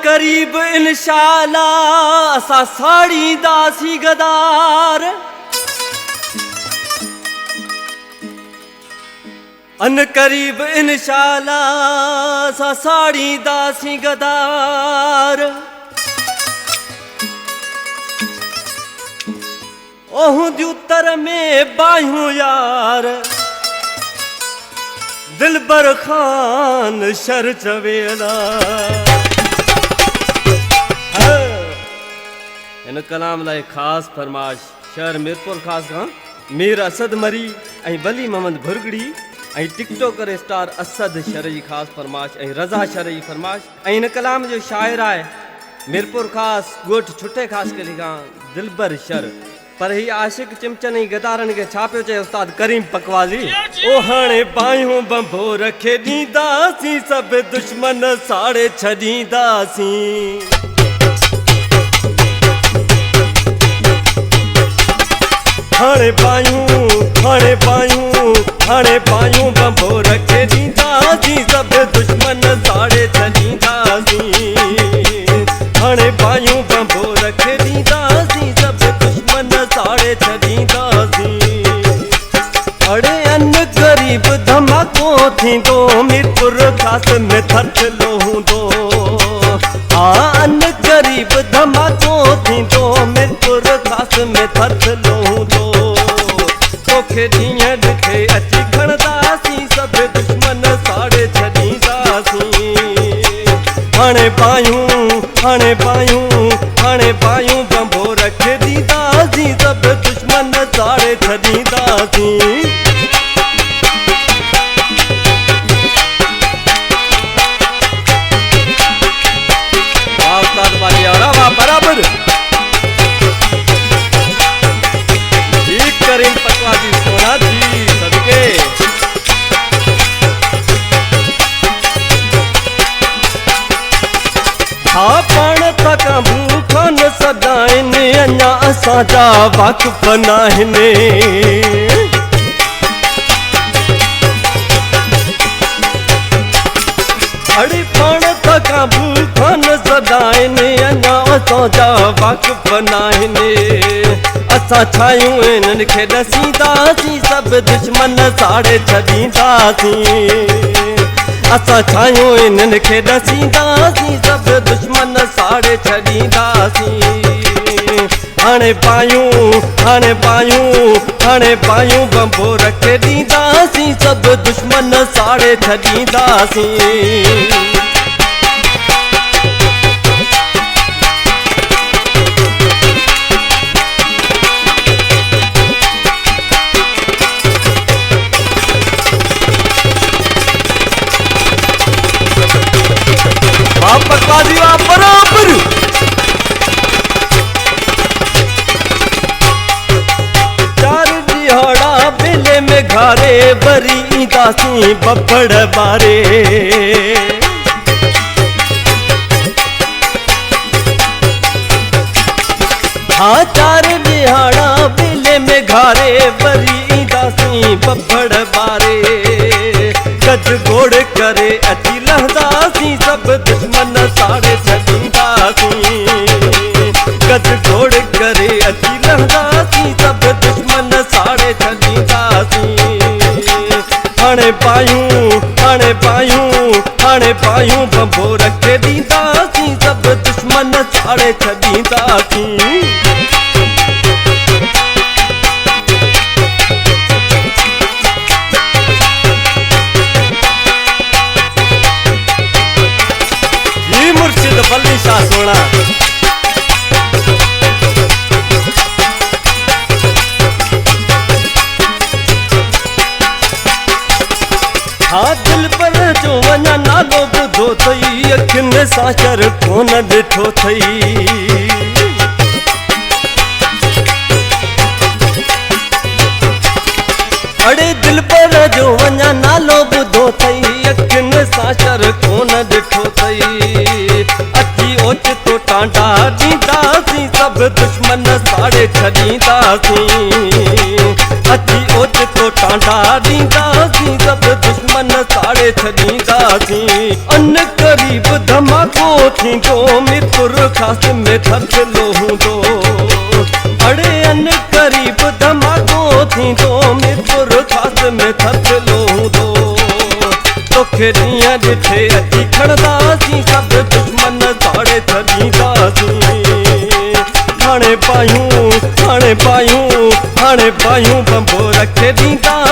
करीब इंशाअल्लाह असा साड़ी दासी गदार अन करीब इंशाअल्लाह असा साड़ी दासी गदार ओहूं उत्तर में बायूं यार दिलबर खान शर चवेला इन कलाम लाए खास फरमाश शहर मीरपुर खास खां मीर असद मरी ऐं वली मोहम्मद भुरगड़ी ऐं टिकटॉकर स्टार असद शर जी खास फरमाश ऐं रज़ा शर जी फरमाश ऐं इन कलाम जो शाइर आहे मीरपुर खास ॻोठ छुटे ख़ास करे खां दिलबर शर पर ही आशिक चिमचन ही गदारन के छा पियो चए उस्ताद करीम पकवाजी ओ हाणे बायूं बंभो रखे ॾींदासीं सभु दुश्मन साड़े छॾींदासीं हाणे बायूं बंभो रखे ॾींदासीं सभु दुश्मन साड़े छॾींदासीं हाणे बायूं बंभो रखे ॾींदासीं सभु दुश्मन साड़े छॾींदासीं अड़े अन ग़रीब धमाको थींदो मीरपुर खास में थरथलो हूंदो अन ग़रीब धमाको थींदो मीरपुर खास में थरथलो हूंदो तोखे ॾींहं ॾिठे अची खणंदासीं सभु दुश्मन साड़े छॾींदासीं हाणे बायूं बंभो रखे ॾींदासीं सभु दुश्मन साड़े छॾींदासीं बराबर करीम पकवाजी सोना जी सदके हाँ पाण तक भूखन सदाइनि अञा असांजा वाक़ुफ़ नाहिनि अड़े पाण तक भूखन सदाइनि अञा असांजा वाक़ुफ़ नाहिनि असां छायूं इन्हनि खे ॾसींदासीं सभु दुश्मन साड़े छॾींदासीं असां छायूं इन्हनि खे ॾसींदासीं सभु दुश्मन साड़े छॾींदासीं हाणे बायूं बंभो रखे ॾींदासीं सभु दुश्मन साड़े छॾींदासीं पकवाजी वाह बराबर चार दिहाड़ा बेले में घारे वरी ईंदासीं बफड़ बारे हाँ चार दिहाड़ा बेले में घारे वरी ईंदासीं बफड़ बारे गज गोड़ करे अची लहंदासीं सभु दुश्मन साड़े छॾींदासीं गज गोड़ करे अची लहंदासीं सभु दुश्मन साड़े छॾींदासीं हाणे बायूं बंभो रखे ॾींदासीं सभु दुश्मन साड़े छॾींदासीं बल्ली शाह सोना हाँ दिल पर जो वञा नालो ॿुधो थई अखियुनि सां शर कोन ॾिठो थई अड़े दिल पर जो वञा नालो ॿुधो थई अखियुनि सां शर कोन ॾिठो थई ओचितो टांडा ॾींदासीं सभु दुश्मन साड़े छॾींदासीं अची ओचितो टांडा ॾींदासीं सभु दुश्मन साड़े छॾींदासीं अन क़रीब धमाको थींदो मीरपुर ख़ास में थथिलो हूंदो अड़े अन क़रीब धमाको थींदो मीरपुर ख़ास में थथिलो हूंदो तोखे ॾींहं ॾिठे अची खणंदासीं सभु दुश्मन साड़े छॾींदासीं हाणे पायूं बंबो रखे ॾींदा